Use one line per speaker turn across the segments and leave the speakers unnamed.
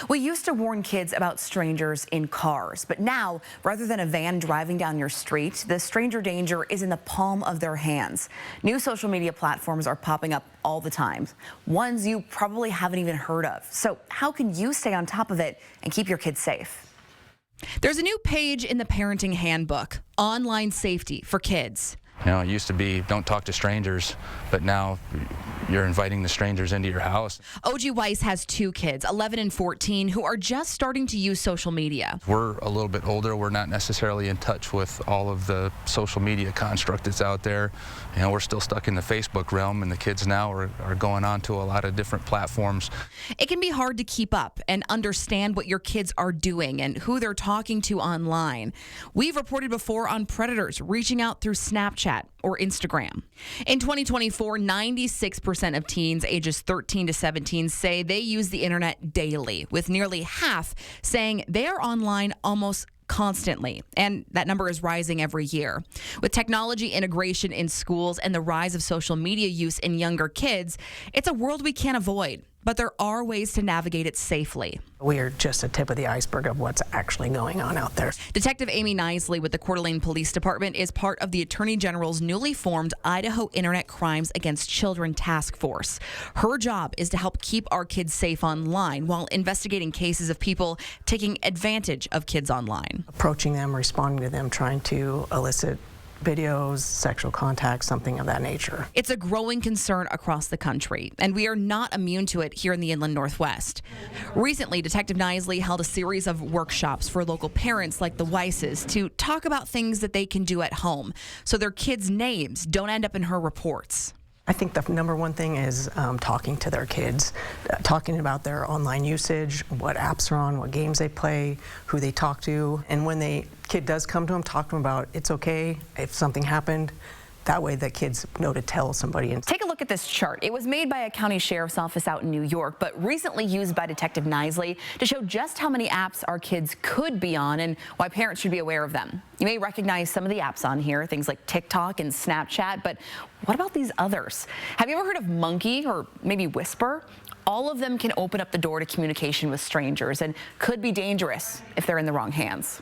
We used to warn kids about strangers in cars, but now, rather than a van driving down your street, the stranger danger is in the palm of their hands. New social media platforms are popping up all the time, ones you probably haven't even heard of. So how can you stay on top of it and keep your kids safe?
There's a new page in the parenting handbook, Online Safety for Kids.
You know, it used to be don't talk to strangers, but now you're inviting the strangers into your house.
OG Weiss has two kids, 11 and 14, who are just starting to use social media.
We're a little bit older. We're not necessarily in touch with all of the social media construct that's out there. You know, we're still stuck in the Facebook realm, and the kids now are going on to a lot of different platforms.
It can be hard to keep up and understand what your kids are doing and who they're talking to online. We've reported before on predators reaching out through Snapchat or Instagram. In 2024, 96% of teens ages 13 to 17 say they use the internet daily, with nearly half saying they are online almost constantly, and that number is rising every year. With technology integration in schools and the rise of social media use in younger kids, it's a world we can't avoid, but there are ways to navigate it safely.
We are just a tip of the iceberg of what's actually going on out there.
Detective Amy Nisley with the Coeur d'Alene Police Department is part of the Attorney General's newly formed Idaho Internet Crimes Against Children Task Force. Her job is to help keep our kids safe online while investigating cases of people taking advantage of kids online.
Approaching them, responding to them, trying to elicit videos, sexual contact, something of that nature.
It's a growing concern across the country, and we are not immune to it here in the Inland Northwest. Recently, Detective Nisley held a series of workshops for local parents like the Weisses to talk about things that they can do at home so their kids' names don't end up in her reports.
I think the number one thing is talking to their kids, talking about their online usage, what apps are on, what games they play, who they talk to, and when the kid does come to them, talk to them about it's okay if something happened. That way the kids know to tell somebody.
Take a look at this chart. It was made by a county sheriff's office out in New York, but recently used by Detective Nisley to show just how many apps our kids could be on and why parents should be aware of them. You may recognize some of the apps on here, things like TikTok and Snapchat, but what about these others? Have you ever heard of Monkey or maybe Whisper? All of them can open up the door to communication with strangers and could be dangerous if they're in the wrong hands.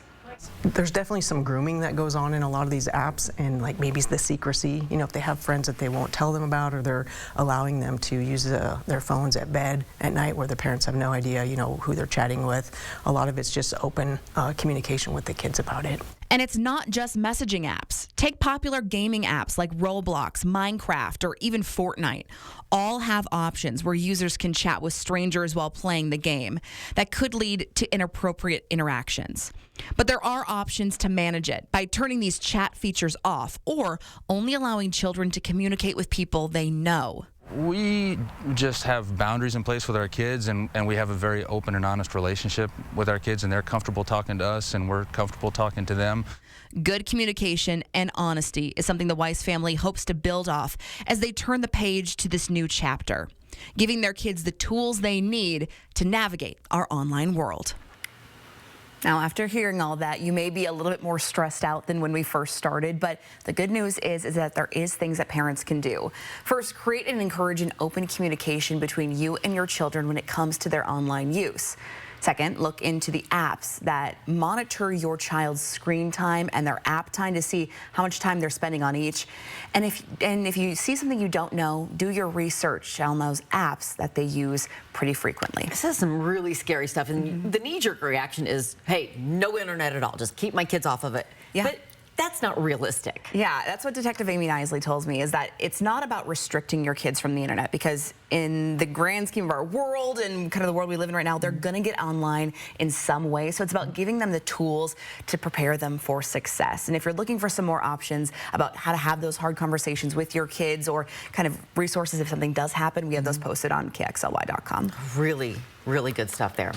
There's definitely some grooming that goes on in a lot of these apps, and like maybe the secrecy, you know, if they have friends that they won't tell them about, or they're allowing them to use their phones at bed at night where the parents have no idea, you know, who they're chatting with. A lot of it's just open communication with the kids about it.
And it's not just messaging apps. Take popular gaming apps like Roblox, Minecraft, or even Fortnite. All have options where users can chat with strangers while playing the game that could lead to inappropriate interactions. But there are options to manage it by turning these chat features off or only allowing children to communicate with people they know.
We just have boundaries in place with our kids, and we have a very open and honest relationship with our kids, and they're comfortable talking to us, and we're comfortable talking to them.
Good communication and honesty is something the Weiss family hopes to build off as they turn the page to this new chapter, giving their kids the tools they need to navigate our online world.
Now, after hearing all that, you may be a little bit more stressed out than when we first started, but the good news is that there is things that parents can do. First, create and encourage an open communication between you and your children when it comes to their online use. Second, look into the apps that monitor your child's screen time and their app time to see how much time they're spending on each. And if you see something you don't know, do your research on those apps that they use pretty frequently.
This is some really scary stuff, and the knee-jerk reaction is, hey, no internet at all. Just keep my kids off of it.
Yeah.
But that's not realistic.
Yeah, that's what Detective Amy Nisley tells me, is that it's not about restricting your kids from the internet, because in the grand scheme of our world and kind of the world we live in right now, they're going to get online in some way. So it's about giving them the tools to prepare them for success. And if you're looking for some more options about how to have those hard conversations with your kids, or kind of resources if something does happen, we have those posted on KXLY.com.
Really, really good stuff there.